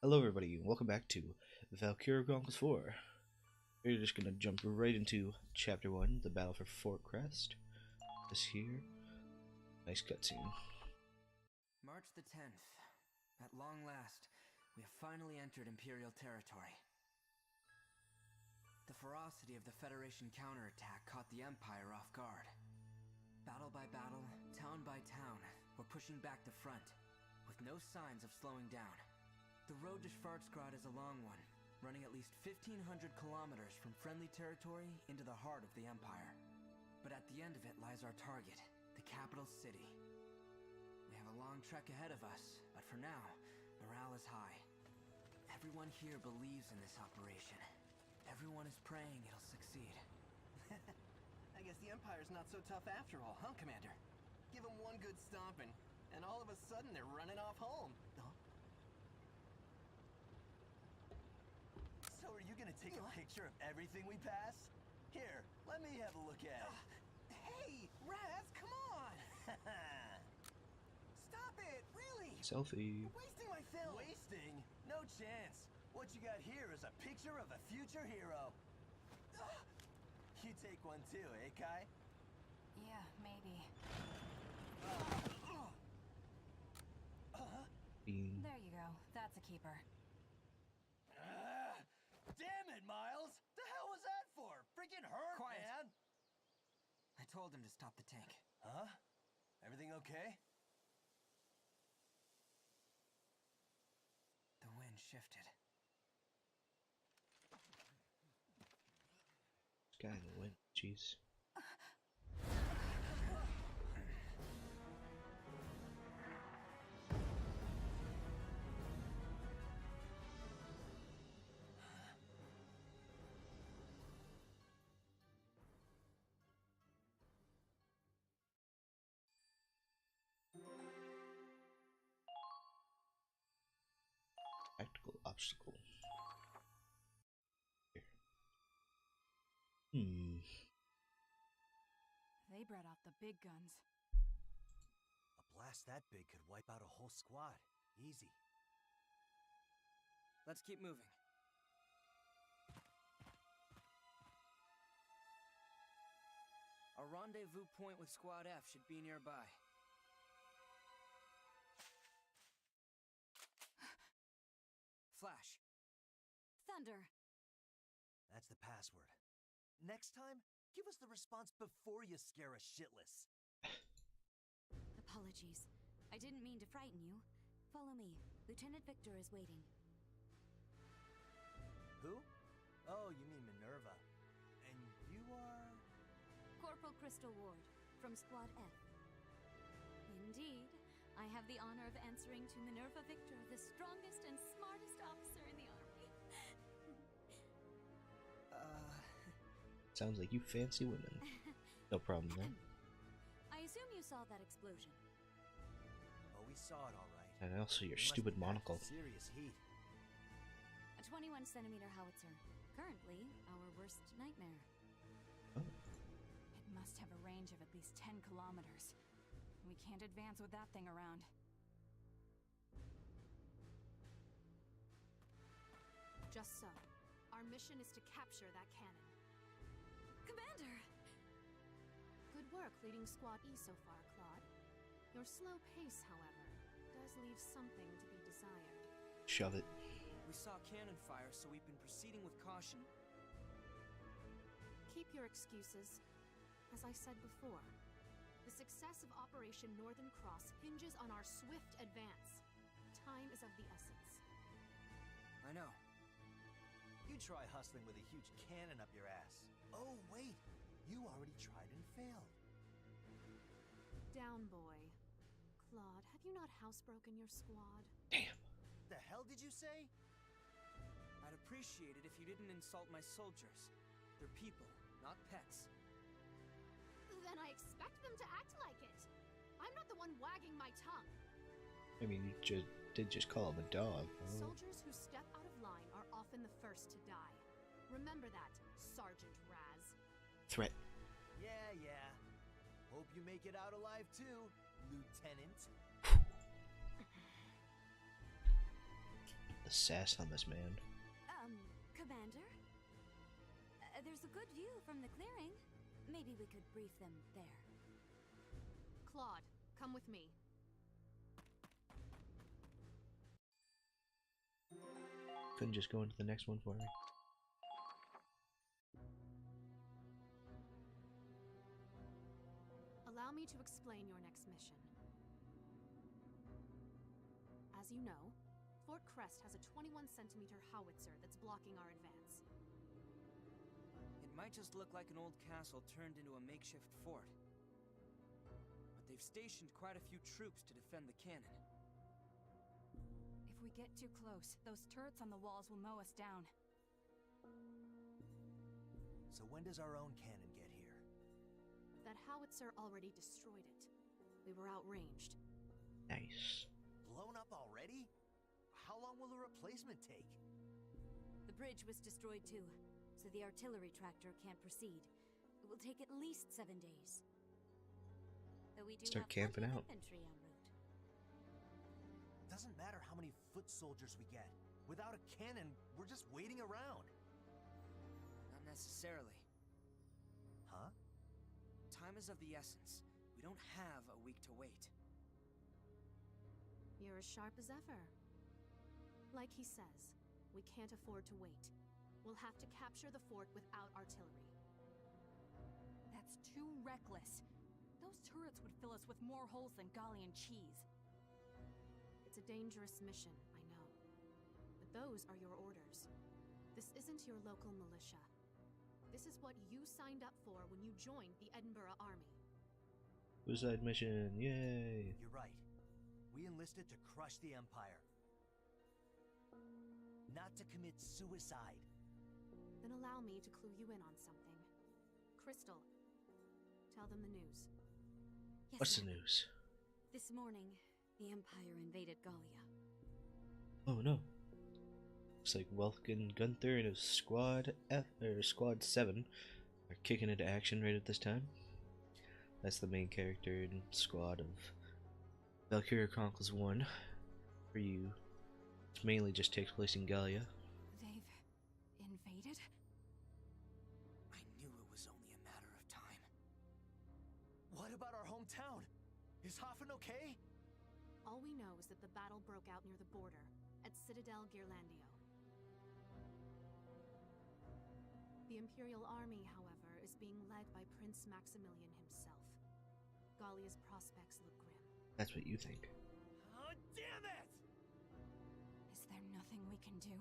Hello, everybody, and welcome back to Valkyria Chronicles 4. We're just gonna jump right into Chapter 1, the Battle for Fort Crest. This here. Nice cutscene. March the 10th. At long last, we have finally entered Imperial territory. The ferocity of the Federation counterattack caught the Empire off guard. Battle by battle, town by town, we're pushing back the front, with no signs of slowing down. The road to Schwarzgrad is a long one, running at least 1,500 kilometers from friendly territory into the heart of the Empire. But at the end of it lies our target, the capital city. We have a long trek ahead of us, but for now, morale is high. Everyone here believes in this operation. Everyone is praying it'll succeed. I guess the Empire's not so tough after all, huh, Commander? Give them one good stomping, and all of a sudden they're running off home. Huh? So are you gonna take a picture of everything we pass? Here, let me have a look at it. Hey, Raz, come on! Stop it, really! Selfie. You're wasting my film! Wasting? No chance. What you got here is a picture of a future hero. You take one too, eh, Kai? Yeah, maybe. There you go. That's a keeper. Damn it, Miles! The hell was that for? Freaking hurt, Quiet. man! I told him to stop the tank. Huh? Everything okay? The wind shifted. This guy in the wind. Jeez. Tactical obstacle. Here. They brought out the big guns. A blast that big could wipe out a whole squad. Easy. Let's keep moving. Our rendezvous point with Squad F should be nearby. Flash. Thunder! That's the password. Next time, give us the response before you scare us shitless. Apologies. I didn't mean to frighten you. Follow me. Lieutenant Victor is waiting. Who? Oh, you mean Minerva. And you are... Corporal Crystal Ward, from Squad F. Indeed. I have the honor of answering to Minerva Victor, the strongest and smartest officer in the army. Sounds like you fancy women. No problem, man. I assume you saw that explosion. Oh, we saw it all right. And also your It must stupid have packed monocle. Serious heat. A 21-centimeter howitzer. Currently, our worst nightmare. Oh. It must have a range of at least 10 kilometers. We can't advance with that thing around. Just so. Our mission is to capture that cannon. Commander! Good work leading Squad E so far, Claude. Your slow pace, however, does leave something to be desired. Shove it. We saw cannon fire, so we've been proceeding with caution. Keep your excuses. As I said before, the success of Operation Northern Cross hinges on our swift advance. Time is of the essence. I know. You try hustling with a huge cannon up your ass. Oh, wait. You already tried and failed. Down, boy. Claude, have you not housebroken your squad? Damn. The hell did you say? I'd appreciate it if you didn't insult my soldiers. They're people, not pets. Then I expect them to act like it. I'm not the one wagging my tongue. I mean, you did just call him a dog. Oh. Soldiers who step out of line are often the first to die. Remember that, Sergeant Raz. Threat. Yeah. Hope you make it out alive too, Lieutenant. the sass on this man. Commander? There's a good view from the clearing. Maybe we could brief them there. Claude, come with me. Couldn't just go into the next one for me. Allow me to explain your next mission. As you know, Fort Crest has a 21-centimeter howitzer that's blocking our advance. It might just look like an old castle turned into a makeshift fort. But they've stationed quite a few troops to defend the cannon. If we get too close, those turrets on the walls will mow us down. So when does our own cannon get here? That howitzer already destroyed it. We were outranged. Nice. Blown up already? How long will the replacement take? The bridge was destroyed too, so the artillery tractor can't proceed. It will take at least 7 days. Though we do Start have camping plenty of out. infantry en route. Doesn't matter how many foot soldiers we get. Without a cannon, we're just waiting around. Not necessarily. Huh? Time is of the essence. We don't have a week to wait. You're as sharp as ever. Like he says, we can't afford to wait. We'll have to capture the fort without artillery. That's too reckless. Those turrets would fill us with more holes than Gallian cheese. It's a dangerous mission, I know. But those are your orders. This isn't your local militia. This is what you signed up for when you joined the Edinburgh Army. Suicide mission, yay! You're right. We enlisted to crush the Empire. Not to commit suicide. Then allow me to clue you in on something. Crystal, tell them the news. Yes, What's the ma'am. news? This morning, the Empire invaded Gallia. Oh no. Looks like Welkin Gunther and his Squad 7 are kicking into action right at this time. That's the main character and squad of Valkyria Chronicles 1. For you, it mainly just takes place in Gallia. They've invaded? I knew it was only a matter of time. What about our hometown? Is Hoffen okay? All we know is that the battle broke out near the border, at Citadel Ghirlandaio. The Imperial Army, however, is being led by Prince Maximilian himself. Gallia's prospects look grim. That's what you think. Oh, damn it! Is there nothing we can do?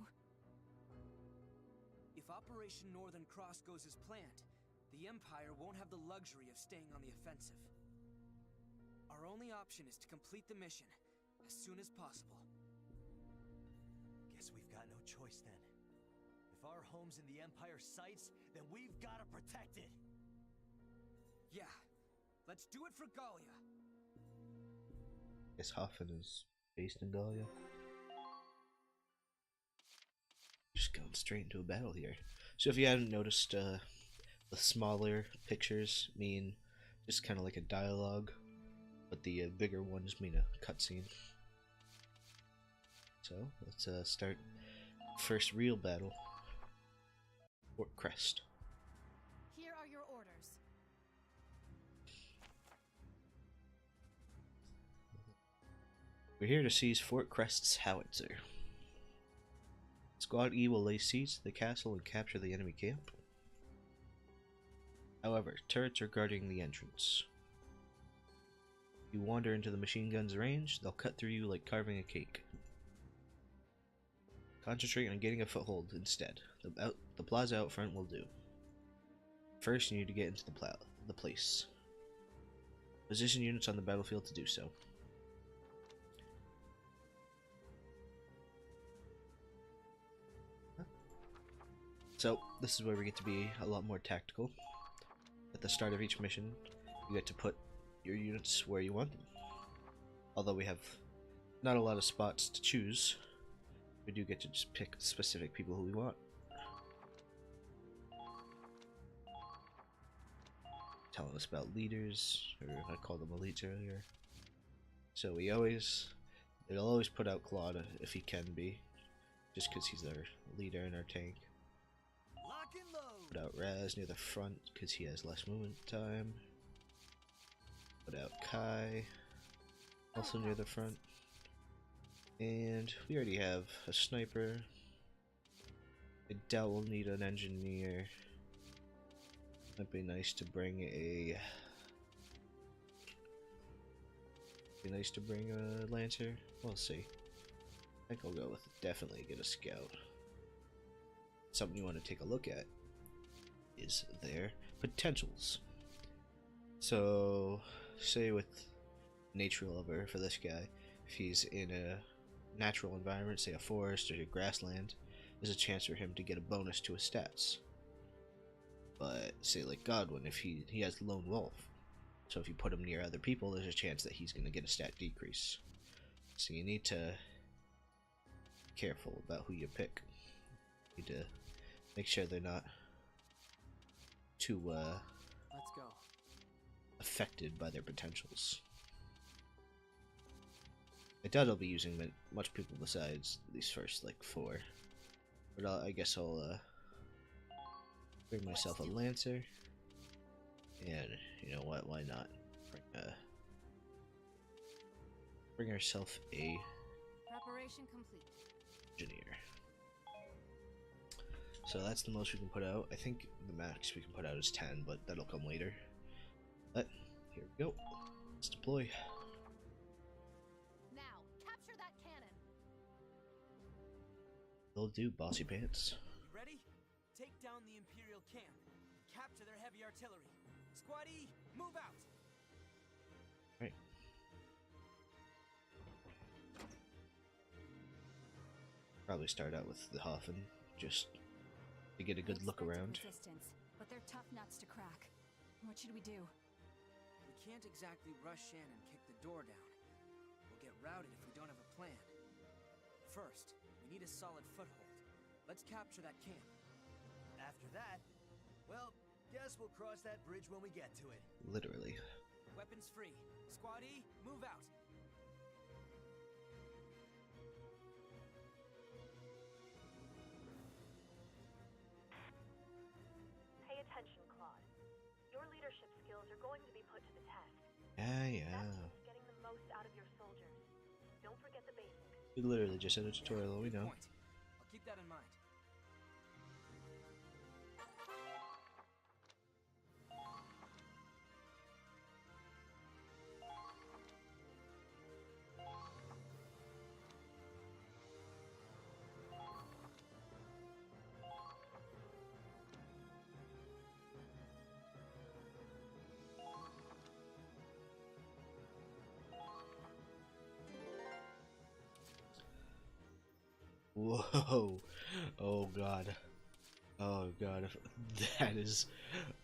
If Operation Northern Cross goes as planned, the Empire won't have the luxury of staying on the offensive. Our only option is to complete the mission as soon as possible. Guess we've got no choice then. If our home's in the Empire's sights, then we've got to protect it. Yeah, let's do it for Gallia. Guess Hoffen is based in Gallia. Just going straight into a battle here. So if you hadn't noticed, the smaller pictures mean just kind of like a dialogue, but the bigger ones mean a cutscene. So let's start first real battle. Fort Crest. Here are your orders. We're here to seize Fort Crest's howitzer. Squad E will lay siege to the castle and capture the enemy camp. However, turrets are guarding the entrance. If you wander into the machine gun's range, they'll cut through you like carving a cake. Concentrate on getting a foothold instead. The plaza out front will do. First, you need to get into the place. Position units on the battlefield to do so. So, this is where we get to be a lot more tactical. At the start of each mission, you get to put your units where you want them. Although we have not a lot of spots to choose, we do get to just pick specific people who we want. Telling us about leaders, or I called them elites earlier. So they'll always put out Claude if he can be, just because he's our leader in our tank. Lock and load. Put out Raz near the front because he has less movement time. Put out Kai, also near the front. And we already have a sniper. I doubt we'll need an engineer. Might be nice to bring a... Lancer. We'll see. I think I'll go with definitely get a scout. Something you want to take a look at is their potentials. So, say with nature lover for this guy, if he's in a natural environment, say a forest or a grassland, there's a chance for him to get a bonus to his stats. But say like Godwin, if he has lone wolf, so if you put him near other people, there's a chance that he's going to get a stat decrease. So you need to be careful about who you pick. You need to make sure they're not too Let's go. affected by their potentials. I doubt I'll be using much people besides these first like 4. But I guess I'll bring myself a Lancer. And you know what? Why not bring herself a Preparation complete. engineer? So that's the most we can put out. I think the max we can put out is 10, but that'll come later. But here we go. Let's deploy. Now, capture that cannon. They'll do, bossy pants. Ready? Take down the Imperial camp. Capture their heavy artillery. Squad E, move out! Right. Probably start out with the Hoffen, just to get a good look around. Resistance, but they're tough nuts to crack. What should we do? We can't exactly rush in and kick the door down. We'll get routed if we don't have a plan. First, we need a solid foothold. Let's capture that camp. After that, well, guess we'll cross that bridge when we get to it. Literally. Weapons free. Squad E, move out. Pay attention, Claude. Your leadership skills are going to be put to the test. Yeah. That means getting the most out of your soldiers. Don't forget the basics. We literally just had a tutorial, we know. Point. I'll keep that in mind. Whoa. Oh god. Oh god. That is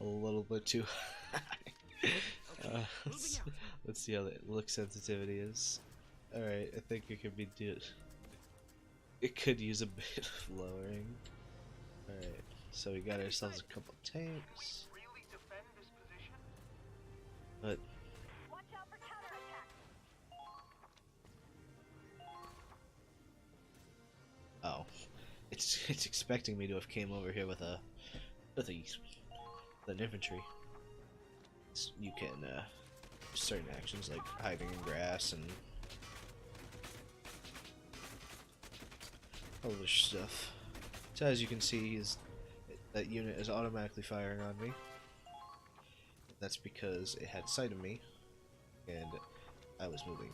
a little bit too high. Let's see how the look sensitivity is. Alright, I think it could be it could use a bit of lowering. Alright, so we got ourselves a couple tanks. Really defend this position? But Watch out for counterattack. oh, it's expecting me to have came over here with an infantry. You can certain actions like hiding in grass and other stuff. So as you can see, that unit is automatically firing on me. That's because it had sight of me and I was moving.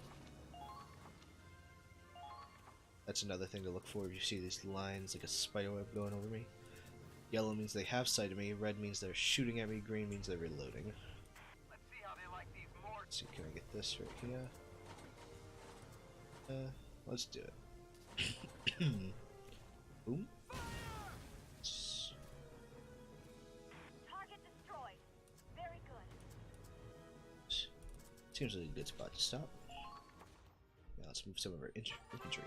That's another thing to look for if you see these lines like a spiderweb going over me. Yellow means they have sight of me, red means they're shooting at me, green means they're reloading. Let's see how they like these more. Let's see, can I get this right here? Let's do it. Boom. Target destroyed. Very good. Seems like a good spot to stop. Now let's move some of our infantry.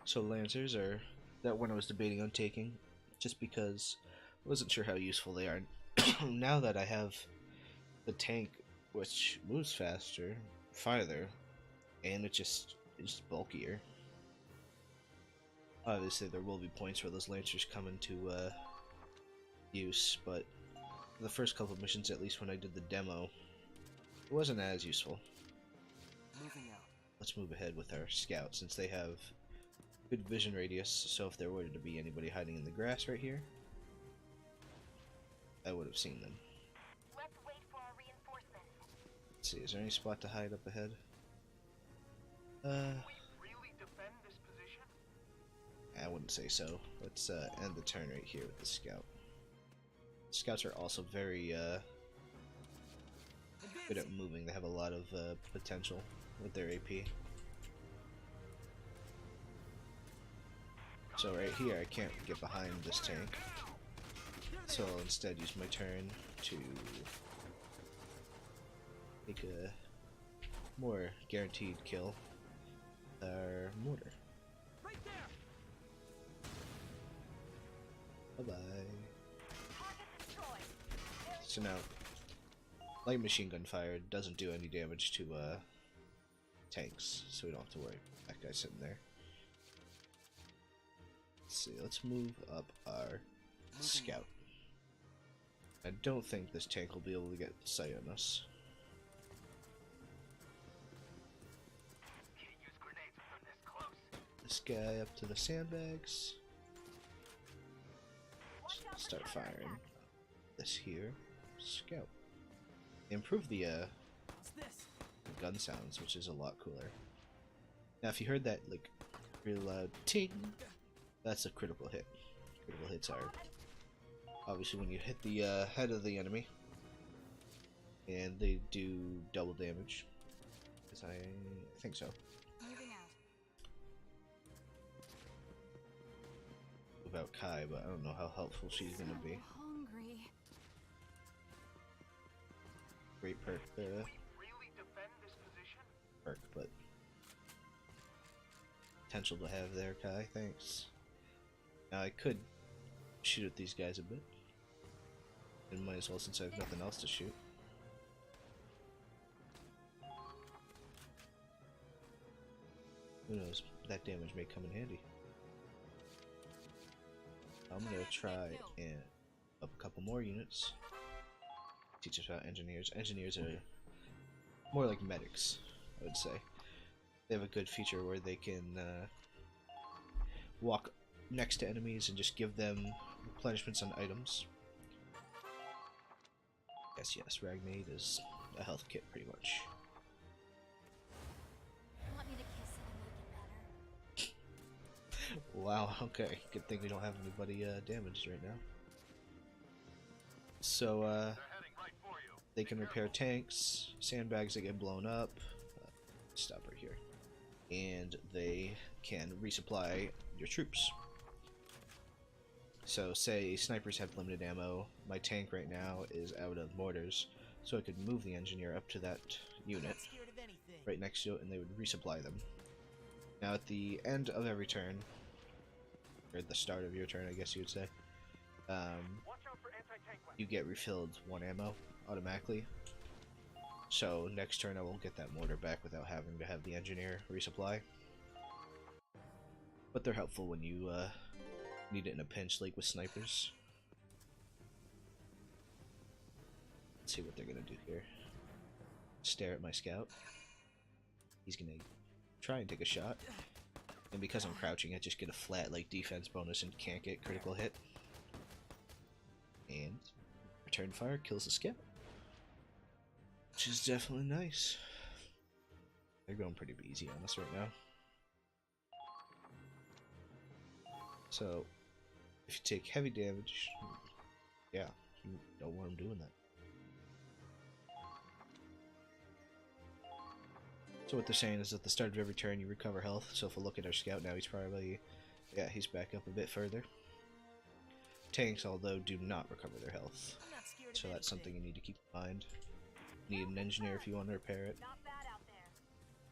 So Lancers are that one I was debating on taking, just because I wasn't sure how useful they are. Now that I have the tank, which moves faster, farther, and it's just bulkier. Obviously, there will be points where those lancers come into use, but the first couple of missions, at least when I did the demo, it wasn't as useful. Moving out. Let's move ahead with our scout, since they have good vision radius, so if there were to be anybody hiding in the grass right here, I would have seen them. Let's wait for our reinforcements. Let's see, is there any spot to hide up ahead? We really defend this position? I wouldn't say so. Let's end the turn right here with the scout. Scouts are also very good at moving. They have a lot of potential with their AP. So right here, I can't get behind this tank. So I'll instead use my turn to make a more guaranteed kill with our mortar. Right there. Bye-bye. Target destroyed. So now, light machine gun fire doesn't do any damage to tanks, so we don't have to worry about that guy sitting there. Let's see, let's move up our scout. I don't think this tank will be able to get sight on us. Can't use grenades from this close. This guy up to the sandbags. Watch out for Start firing. counterattack. This here, scout. Improve the What's this? gun sounds, which is a lot cooler. Now, if you heard that like real loud ting, that's a critical hit. Critical hits are obviously when you hit the head of the enemy, and they do double damage. Because I think so. Moving out. About Kai, but I don't know how helpful she's gonna be. Hungry. Great perk, Really defend this position? but potential to have there, Kai. Thanks. Now I could shoot at these guys a bit, and might as well since I have nothing else to shoot. Who knows? That damage may come in handy. I'm gonna try and up a couple more units. Teach us about engineers. Engineers are more like medics, I would say. They have a good feature where they can walk next to enemies and just give them replenishments on items. Yes, Ragnade is a health kit pretty much. Want me to kiss it and make it better? Wow, okay. Good thing we don't have anybody damaged right now. So, They're heading right for you. they can repair tanks, sandbags that get blown up. Stop right here. And they can resupply your troops. So, say snipers have limited ammo. My tank right now is out of mortars, so I could move the engineer up to that unit Not scared of anything. right next to it, and they would resupply them. Now, at the end of every turn, or at the start of your turn, I guess you would say, Watch out for anti-tank weapons. you get refilled 1 ammo automatically. So next turn I will get that mortar back without having to have the engineer resupply. But they're helpful when you need it in a pinch, like with snipers. Let's see what they're gonna do here. Stare at my scout. He's gonna try and take a shot. And because I'm crouching, I just get a flat like defense bonus and can't get critical hit. And return fire kills the scout. Which is definitely nice. They're going pretty easy on us right now. So, if you take heavy damage, yeah, you don't want them doing that. So what they're saying is at the start of every turn you recover health, so if we look at our scout now, he's probably, yeah, he's back up a bit further. Tanks, although, do not recover their health, I'm not scared of so that's anything. something you need to keep in mind. You need an engineer if you want to repair it, Not bad out there.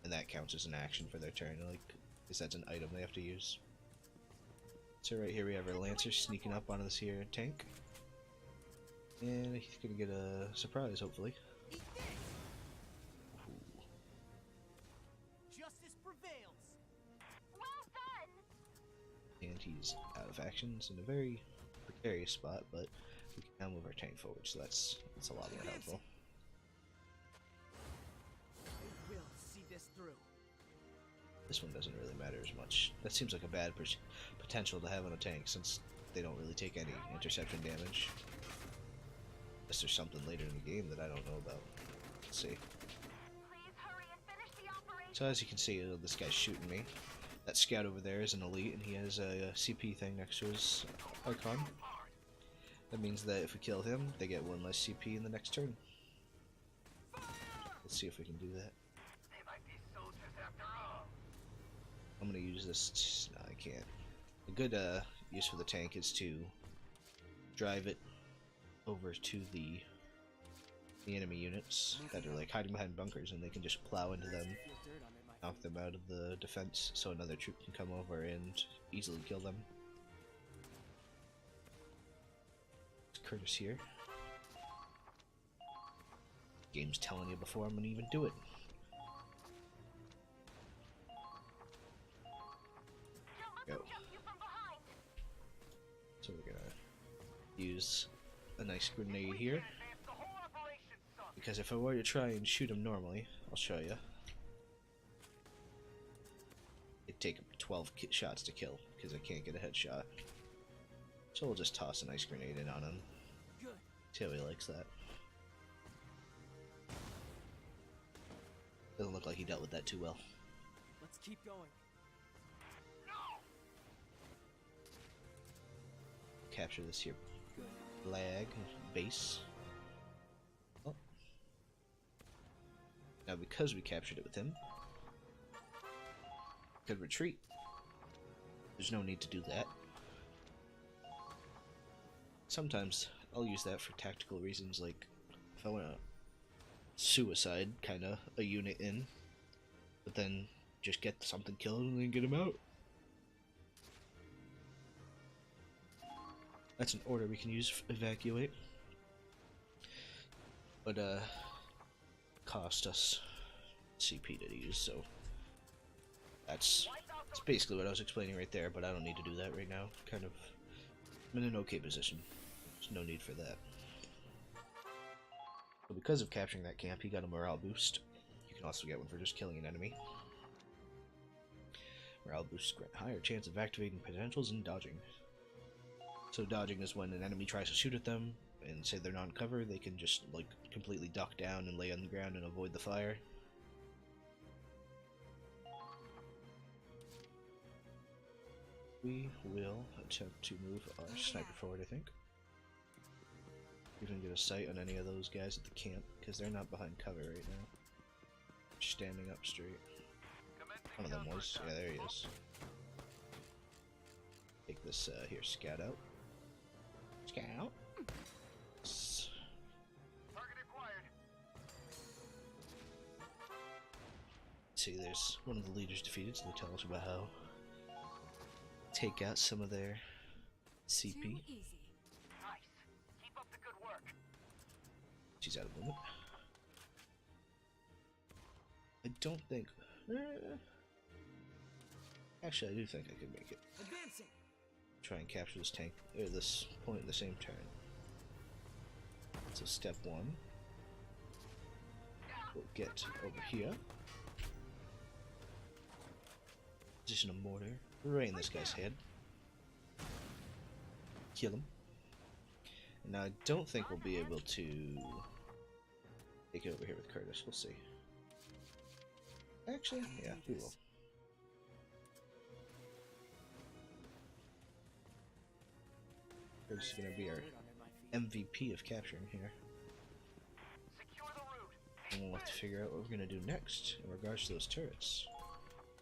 and that counts as an action for their turn, like, because that's an item they have to use. So right here we have our Lancer sneaking up onto this here tank. And he's gonna get a surprise, hopefully. Eat this. Ooh. Justice prevails. Well done! And he's out of actions in a very precarious spot, but we can now move our tank forward, so that's a lot more helpful. We will see this through. This one doesn't really matter as much. That seems like a bad potential to have on a tank, since they don't really take any interception damage. Unless there's something later in the game that I don't know about. Let's see. Please hurry and finish the operation. So as you can see, this guy's shooting me. That scout over there is an elite, and he has a CP thing next to his icon. That means that if we kill him, they get 1 less CP in the next turn. Let's see if we can do that. They might be soldiers after all. I'm gonna use this. No, I can't. A good use for the tank is to drive it over to the enemy units that are like hiding behind bunkers, and they can just plow into them, knock them out of the defense, so another troop can come over and easily kill them. Curtis here. Game's telling you before I'm gonna even do it. Go. So we're gonna use a nice grenade here, because if I were to try and shoot him normally, I'll show you. It'd take 12 shots to kill, because I can't get a headshot. So we'll just toss a nice grenade in on him. See how he likes that. Doesn't look like he dealt with that too well. Let's keep going. Capture this here flag base. Oh. Now because we captured it with him, we could retreat. There's no need to do that. Sometimes I'll use that for tactical reasons, like if I want to suicide kinda a unit in, but then just get something killed and then get him out. That's an order we can use evacuate, but cost us CP to use, so that's basically what I was explaining right there, but I don't need to do that right now. I'm in an okay position. There's no need for that. So because of capturing that camp, he got a morale boost. You can also get one for just killing an enemy. Morale boosts grant higher chance of activating potentials and dodging. So dodging is when an enemy tries to shoot at them, and say they're not in cover, they can just like completely duck down and lay on the ground and avoid the fire. We will attempt to move our sniper forward, I think. We can get a sight on any of those guys at the camp, because they're not behind cover right now. Standing up straight. One of them was. Yeah, there he is. Take this here scout out. Scout. See, there's one of the leaders defeated, so they tell us about how take out some of their CP. Too easy. Nice. Keep up the good work. She's out of limit. I don't think. Actually, I do think I could make it. Advancing. Try and capture this tank or this point in the same turn. So step 1, we'll get over here. Position a mortar right in this guy's head. Kill him. And now I don't think we'll be able to take it over here with Curtis. We'll see. Actually, yeah, we will. Curtis is going to be our MVP of capturing here. And we'll have to figure out what we're going to do next in regards to those turrets.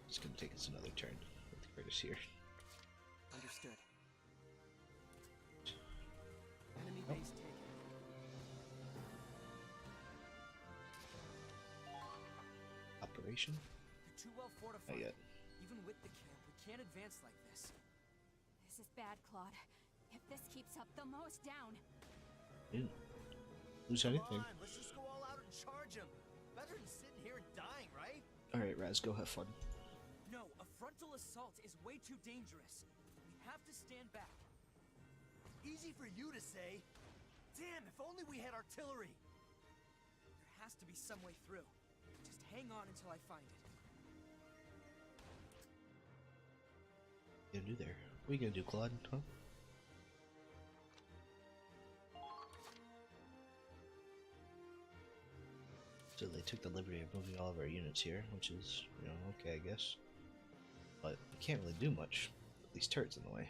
It's going to take us another turn with Curtis here. Understood. Enemy base taken. Operation? You're too well fortified. Not yet. Even with the camp, we can't advance like this. This is bad, Claude. If this keeps up, they'll mow us down. Didn't lose anything. Come on, let's just go all out and charge him. Better than sitting here and dying, right? Alright, Raz, go have fun. No, a frontal assault is way too dangerous. We have to stand back. Easy for you to say. Damn, if only we had artillery. There has to be some way through. Just hang on until I find it. What are you gonna do there? What are you gonna do, Claude? Huh? So they took the liberty of moving all of our units here, which is, you know, okay, I guess. But we can't really do much with these turrets in the way.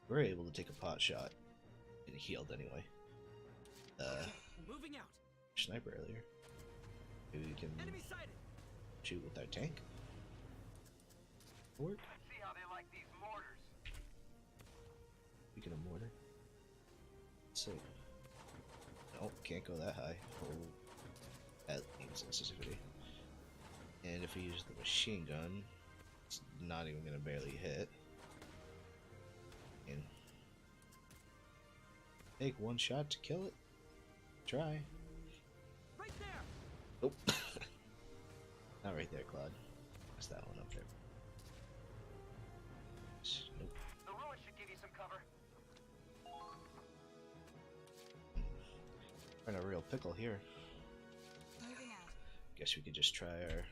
We're able to take a pot shot and it healed anyway. Moving out. Sniper earlier. Maybe we can Enemy sighted. shoot with our tank. Work. Let's see how they like these mortars. Speaking of mortar. Let's see. Nope, can't go that high. Oh, that needs sensitivity. And if we use the machine gun, it's not even gonna barely hit. And take one shot to kill it. Try. Right there. Nope. Not right there, Claude. That's that one up there. Nope. The ruins should give you some cover. We're in a real pickle here. Moving out. Guess we could just try our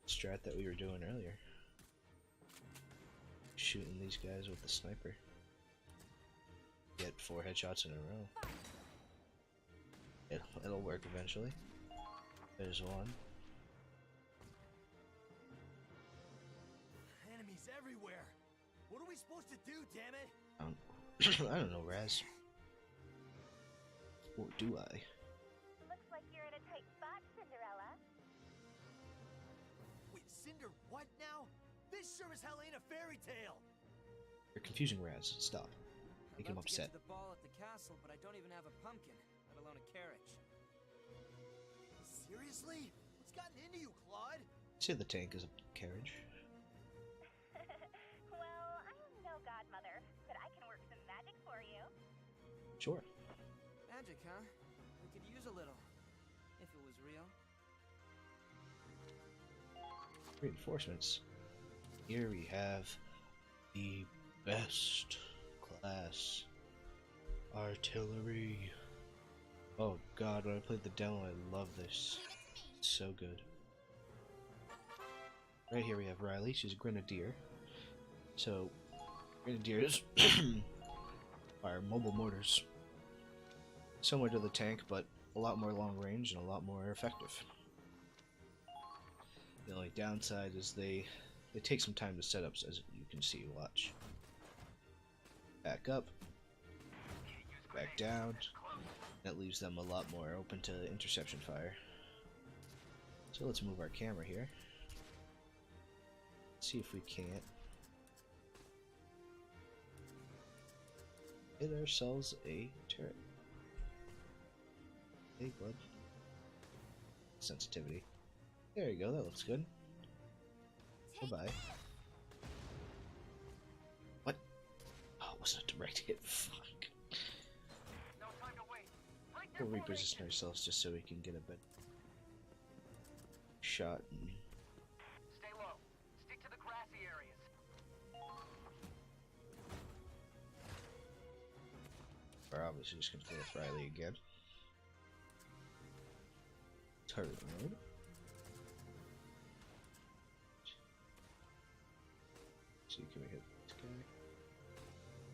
strat that we were doing earlier. Shooting these guys with the sniper. Get 4 headshots in a row. It'll work eventually. There's one. Enemies everywhere. What are we supposed to do, damn it? I don't know, Raz. Or do I? Looks like you're in a tight spot, Cinderella. Wait, Cinder, what now? This sure as hell ain't a fairy tale. You're confusing Raz. Stop. Make him I'd love to upset. get to the ball at the castle, but I don't even have a pumpkin, let alone a carriage. Seriously? What's gotten into you, Claude? Say the tank is a carriage. Well, I'm no godmother, but I can work some magic for you. Sure. Magic, huh? We could use a little. If it was real. Reinforcements. Here we have the best class artillery. Oh god, when I played the demo, I love this. It's so good. Right here we have Riley, she's a grenadier. So, grenadiers are mobile mortars. Similar to the tank, but a lot more long range and a lot more effective. The only downside is they take some time to set up, as you can see. Watch. Back up, back down. That leaves them a lot more open to interception fire. So let's move our camera here. See if we can't hit ourselves a turret. Hey, bud. Sensitivity. There you go, that looks good. Bye-bye. What? Oh, it wasn't a direct hit. Fuck. No time to wait. Break We'll their reposition formation. ourselves just so we can get a bit shot. And Stay low. Stick to the grassy areas. we're obviously just gonna play with Riley again. Turret mode. See, can we hit this guy?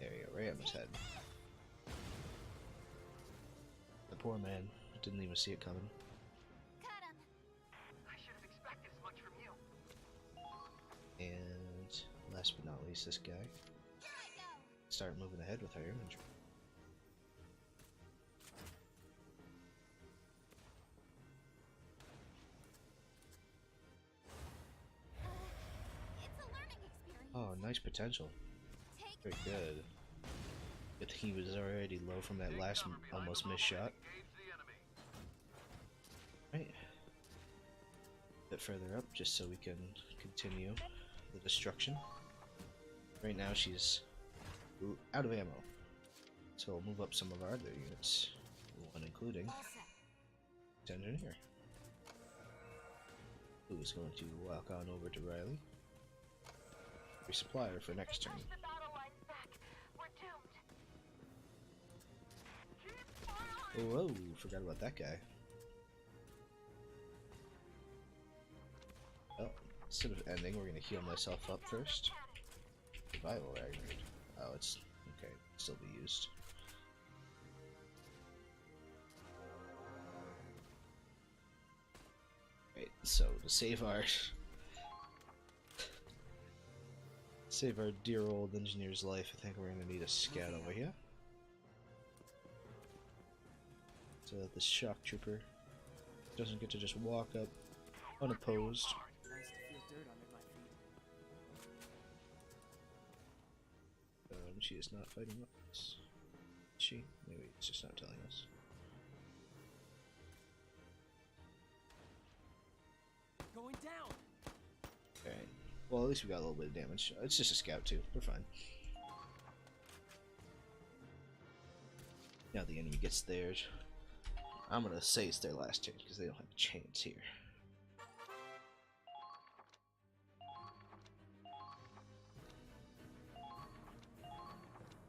There you go, right on his head. The poor man didn't even see it coming. Cut him. I should have expected as much from you. And last but not least, this guy. Here I go. Start moving ahead with our imagery. It's a learning experience. Oh, nice potential. Take Very good. But he was already low from that last almost missed shot. Engage the enemy. Right. A bit further up, just so we can continue the destruction. Right now she's out of ammo. So we'll move up some of our other units. One including all set. Engineer. Who's going to walk on over to Riley. Resupplier for next turn. The battle line's back. We're doomed. Whoa, forgot about that guy. Well, instead of ending, we're gonna heal myself up first. Survival Ragnarok. Oh, it's okay. Still be used. Right, so to save our dear old engineer's life, I think we're gonna need a scout over here. So that the shock trooper doesn't get to just walk up unopposed. Nice to feel dirt under my feet. She is not fighting us. She? Maybe it's just not telling us. Going down. Alright. Well, at least we got a little bit of damage. It's just a scout too. We're fine. Now the enemy gets theirs. I'm gonna say it's their last turn because they don't have a chance here.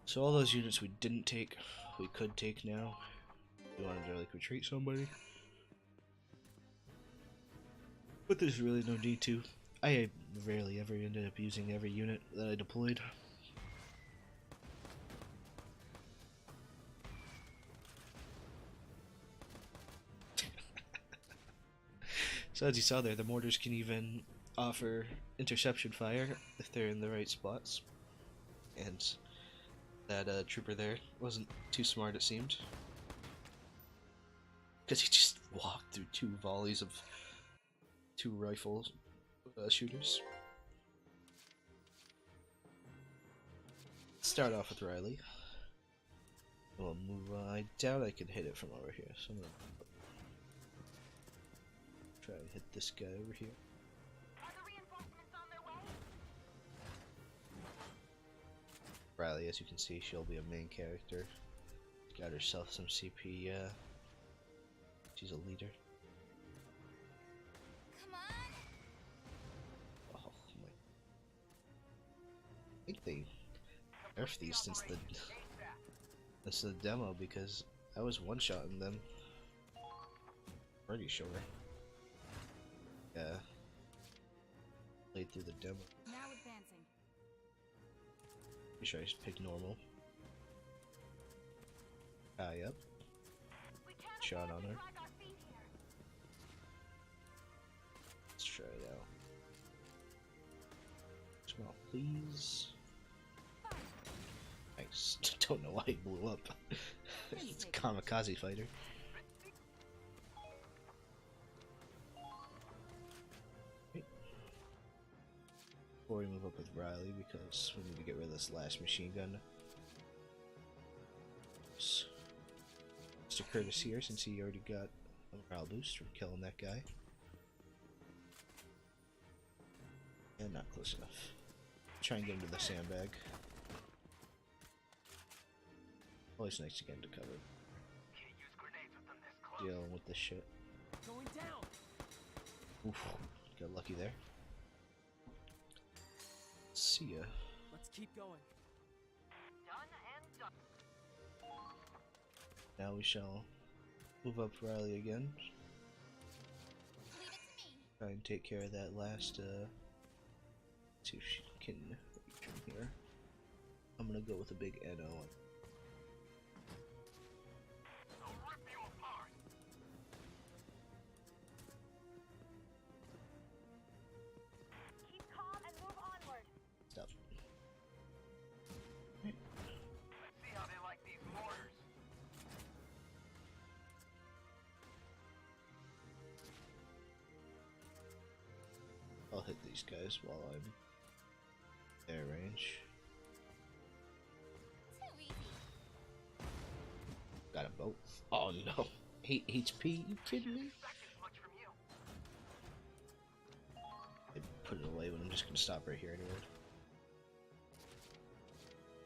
So all those units we didn't take, we could take now. We wanted to like retreat somebody. But there's really no need to. I rarely ever ended up using every unit that I deployed. So as you saw there, the mortars can even offer interception fire if they're in the right spots. And that trooper there wasn't too smart, it seemed. Because he just walked through 2 volleys of 2 rifle shooters. Start off with Riley. We'll move on. I doubt I can hit it from over here, so I'm gonna try and hit this guy over here. Are the reinforcements on their way? Riley, as you can see, she'll be a main character. Got herself some CP, she's a leader. Come on! Oh my. I think they nerfed these since the demo because I was one-shotting them. Pretty sure. Yeah. Played through the demo. Now advancing. Pretty sure I just picked normal. Yep. Shot on her. Let's try it out. Small, please. Nice. Don't know why he blew up. It's a kamikaze fighter. Before we move up with Riley, because we need to get rid of this last machine gun. Mr. Curtis here, since he already got a morale boost from killing that guy. And not close enough. Try and get him to the sandbag. Always nice to get into cover. Can't use grenades with them this close. Dealing with this shit. Going down. Oof, got lucky there. See ya. Let's keep going. Done and done. Now we shall move up Riley again. Leave it to me. Try and take care of that last, see if she can reach him here. I'm gonna go with a big NO. I'll rip you apart. Keep calm and move onward. Stop. Let's see how they like these mortars. I'll hit these guys while I'm their range. Too easy. Got them both. Oh no. 8 HP? You kidding me? Expected much from you. I put it away, but I'm just gonna stop right here anyway.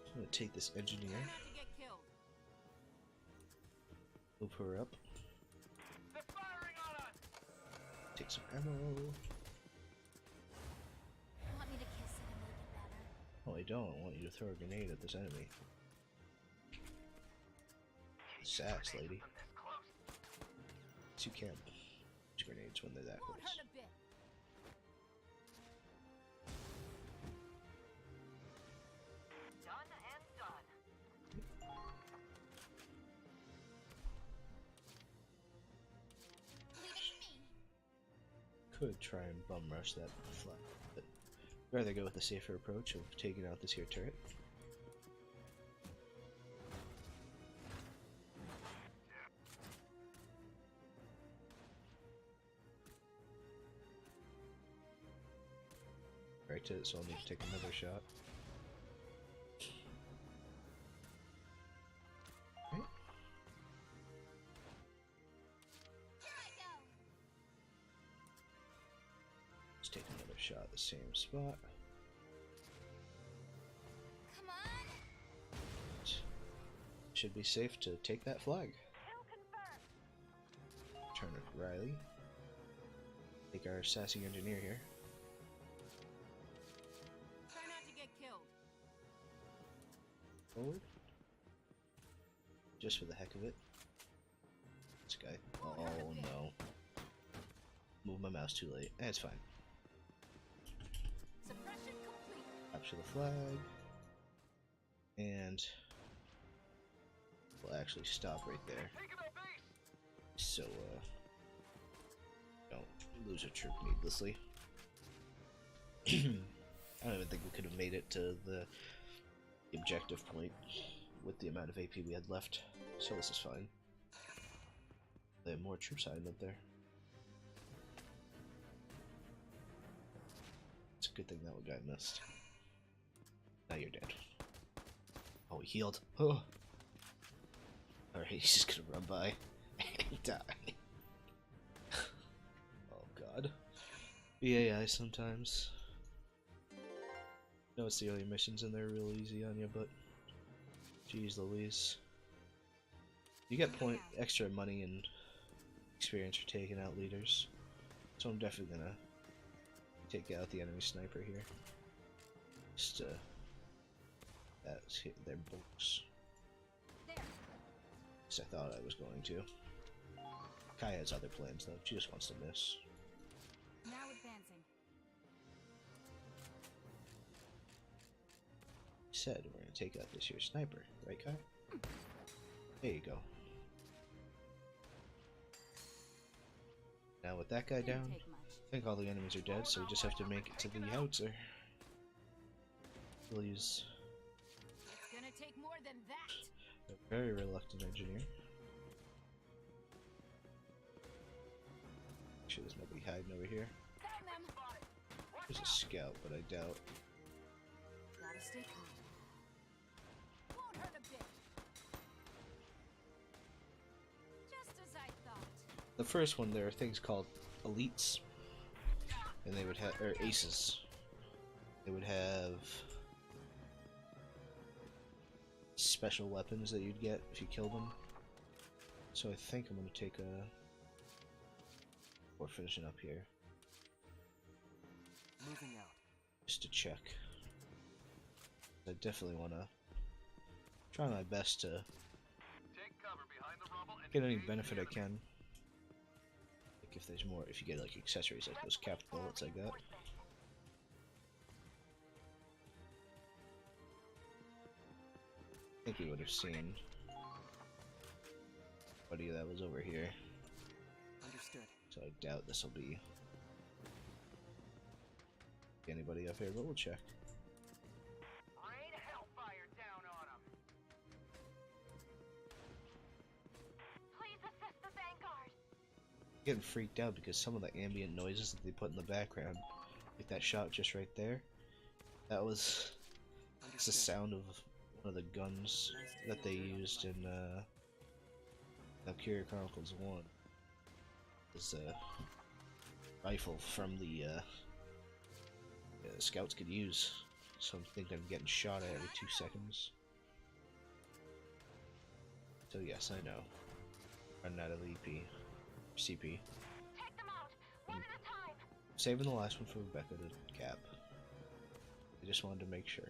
I'm gonna take this engineer, Try not to get killed. move her up, They're firing on us. take some ammo. Want me to kiss it and make it better? Oh, I don't want you to throw a grenade at this enemy. Sass, lady. You can't use grenades when they're that Won't close. hurt a bit. Done and done. Leave it to me. Could try and bum rush that flag, but I'd rather go with the safer approach of taking out this here turret. Right to it, so I'll need to take another shot. Right. Here I go. Let's take another shot at the same spot. Come on. Should be safe to take that flag. Kill confirmed. Turn it Riley. Take our sassy engineer here. Try not to get killed. Forward. Just for the heck of it. This guy. Oh no. Move my mouse too late. It's fine. Suppression complete. Capture the flag. And we'll actually stop right there. Taking that base. So, don't lose a troop needlessly. I don't even think we could have made it to the objective point with the amount of AP we had left, so this is fine. They have more troops hiding up there. It's a good thing that one guy missed. Now you're dead. Oh, he healed. Oh. Alright, he's just gonna run by and die. Oh god. The AI sometimes. No, it's the early missions and they're real easy on you, but jeez Louise. You get extra money and experience for taking out leaders. So I'm definitely gonna take out the enemy sniper here. Just that's hit their books. There. As I thought I was going to. Kai has other plans though, she just wants to miss. Now advancing. Said we're gonna take out this here sniper, right Kai? There you go. Now with that guy Didn't down, take much. I think all the enemies are dead, so we just have to make it to the howitzer. We'll use It's gonna take more than that. a very reluctant engineer. Make sure there's nobody hiding over here. Found them. There's a scout, but I doubt. Gotta stay calm. Won't hurt a bit. Just as I thought. The first one, there are things called elites, and they would have, or aces. They would have special weapons that you'd get if you killed them. So I think I'm gonna take a. We're finishing up here Moving out. just to check. I definitely want to try my best to Take cover behind the rubble and get any engage benefit the I enemy. can. Like if there's more, if you get like accessories like those capped bullets I got. I think we would have seen buddy that was over here, Understood. so I doubt this will be anybody up here, but we'll check. Rain hellfire down on 'em. Please assist the vanguard. Getting freaked out because some of the ambient noises that they put in the background, like that shot just right there, that was it's the sound of one of the guns that they used in Valkyria Chronicles 1. It's a rifle from the scouts could use. So I'm thinking I'm getting shot at every 2 seconds. So yes, I know. Running out of EP. CP. Take them out, one at a time. Saving the last one for Rebecca to cap. I just wanted to make sure.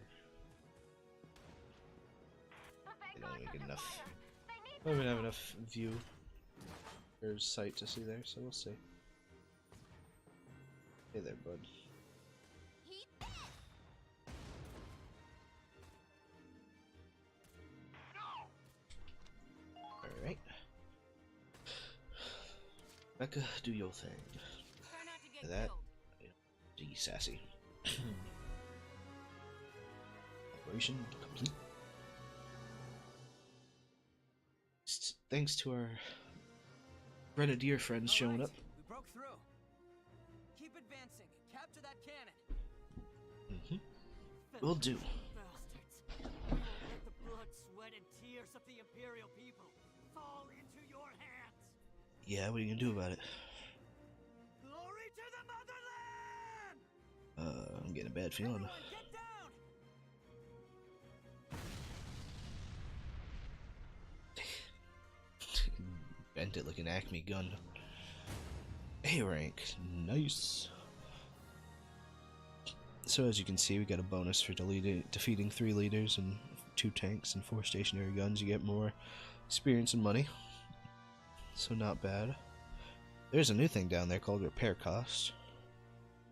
don't even get enough. I don't even have enough view or sight to see there, so we'll see. Hey there, bud. Alright. Becca, do your thing. That. Gee, sassy. Operation complete. Thanks to our Grenadier friends showing up. We broke through. Keep advancing. Capture that cannon. Will do. Bastards. We will let the blood, sweat, and tears of the Imperial people fall into your hands. Yeah, what are you gonna do about it? Glory to the motherland! I'm getting a bad feeling. Everyone, get down! Bent it like an Acme gun. A rank, nice. So as you can see, we got a bonus for defeating 3 leaders and 2 tanks and 4 stationary guns. You get more experience and money, so not bad. There's a new thing down there called repair cost.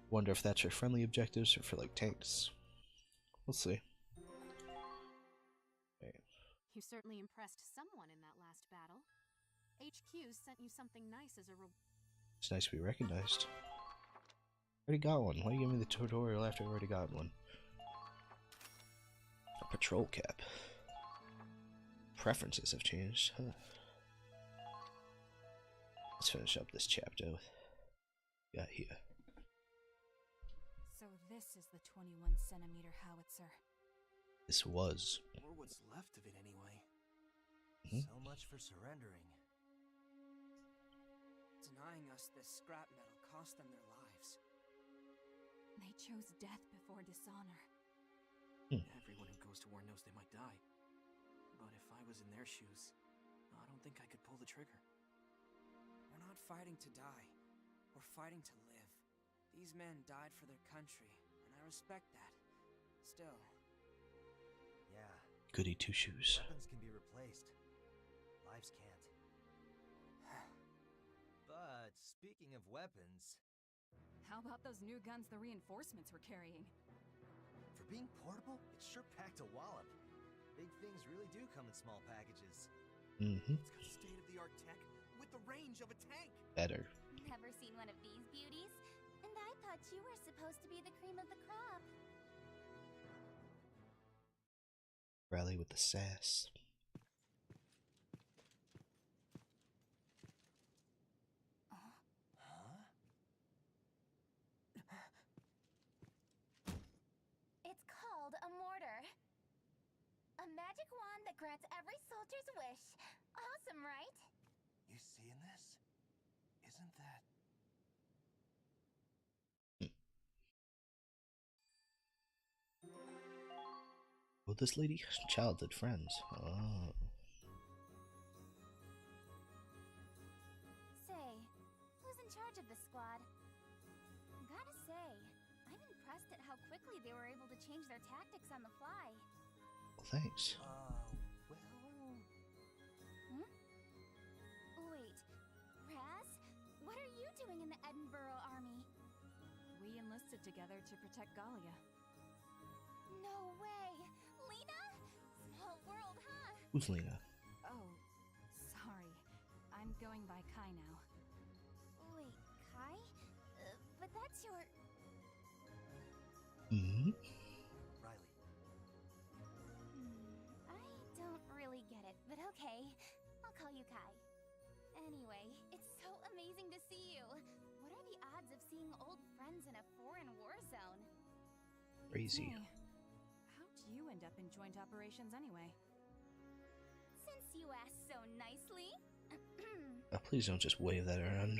Wonder if that's for friendly objectives or for like tanks. We'll see. Okay. You certainly impressed someone in that last battle. HQ sent you something nice as a reward. It's nice to be recognized. Already got one. Why you give me the tutorial after I already got one? A patrol cap. Preferences have changed, huh? Let's finish up this chapter with what we got here. So this is the 21-centimeter howitzer. This was. Or what's left of it anyway. So much for surrendering. Denying us this scrap metal cost them their lives. They chose death before dishonor. Everyone who goes to war knows they might die. But if I was in their shoes, I don't think I could pull the trigger. We're not fighting to die. We're fighting to live. These men died for their country, and I respect that. Still. Yeah. Goody two shoes. Weapons can be replaced. Lives can't. But speaking of weapons, How about those new guns the reinforcements were carrying? for being portable, it sure packed a wallop. Big things really do come in small packages. It's got state-of-the-art tech with the range of a tank. Better. Never seen one of these beauties? And I thought you were supposed to be the cream of the crop. Rally with the sass. It's called a mortar. A magic wand that grants every soldier's wish. Awesome, right? You seeing this? Isn't that... Oh, this lady? Childhood friends. Oh. Say, who's in charge of this squad? Gotta say, I'm impressed at how quickly they were able to change their tactics on the fly. Well, thanks. well... Wait, Raz? What are you doing in the Edinburgh army? We enlisted together to protect Gallia. No way! Lena? Small world, huh? Who's Lena? Oh, sorry. I'm going by Kai now. Wait, Kai? But that's your... Riley. I don't really get it, but okay. I'll call you Kai. Anyway, it's so amazing to see you. What are the odds of seeing old friends in a foreign war zone? Crazy. Hey, how'd you end up in joint operations anyway? Since you asked so nicely. Oh, please don't just wave that around.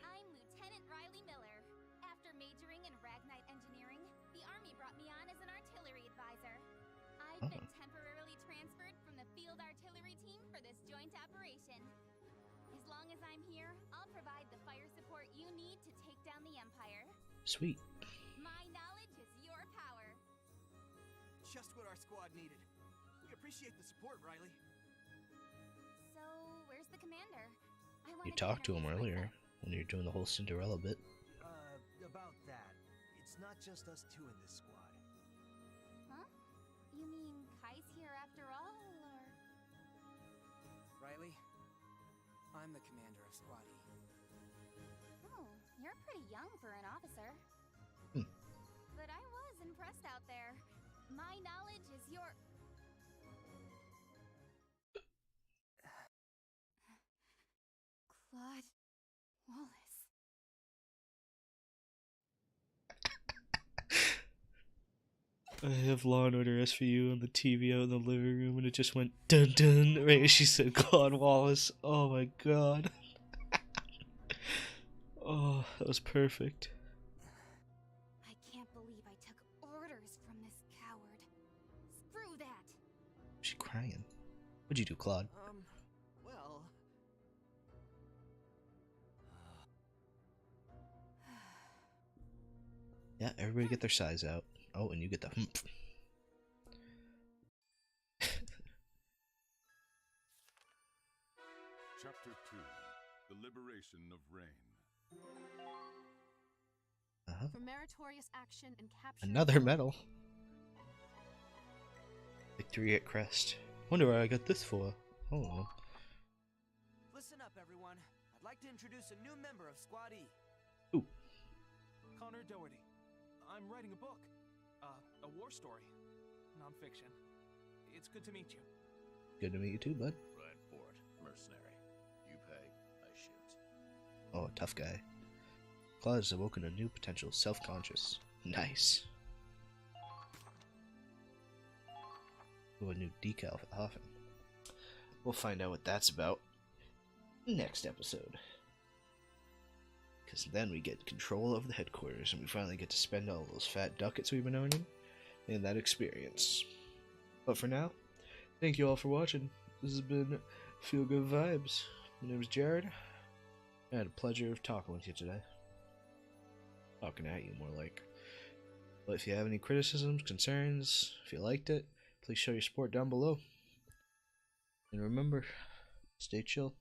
I'm Lieutenant Riley Miller. After majoring in Ragnite Engineering, the Army brought me on as an artillery advisor. I've been temporarily transferred from the field artillery team for this joint operation. As long as I'm here, I'll provide the fire support you need to take down the Empire. Sweet. My knowledge is your power. Just what our squad needed. We appreciate the support, Riley. So, where's the commander? I You wanna talked to him introduce earlier myself. when you were doing the whole Cinderella bit. About that. It's not just us two in this squad. Huh? You mean Kai's here after all, or? Riley, I'm the commander of Squad E. Oh, you're pretty young for an officer. Hmm. But I was impressed out there. My knowledge is your... Claude Wallace. I have Law and Order SVU on the TV out in the living room, and it just went dun dun right as she said Claude Wallace. Oh my god. Oh, that was perfect. I can't believe I took orders from this coward. Screw that. She's crying. What'd you do, Claude? Well... Yeah, everybody get their size out. Oh, and you get the humph. Chapter 2: The Liberation of Rain. For meritorious action and capture. Another medal. Victory at Crest. Wonder where I got this for. Hold on. Listen up, everyone. I'd like to introduce a new member of Squad E. Ooh. Connor Doherty. I'm writing a book. A war story. Non-fiction. It's good to meet you. Good to meet you too, bud. Ryan Ford, mercenary. You pay, I shoot. Oh, tough guy. Claude has awoken a new potential, self-conscious. Nice. Ooh, a new decal for the Hoffman. We'll find out what that's about next episode. Because then we get control of the headquarters and we finally get to spend all those fat ducats we've been earning in that experience. But for now, thank you all for watching. This has been Feel Good Vibes. My name is Jared. I had a pleasure of talking with you today. Talking at you, more like. But if you have any criticisms, concerns, if you liked it, please show your support down below. And remember, stay chill.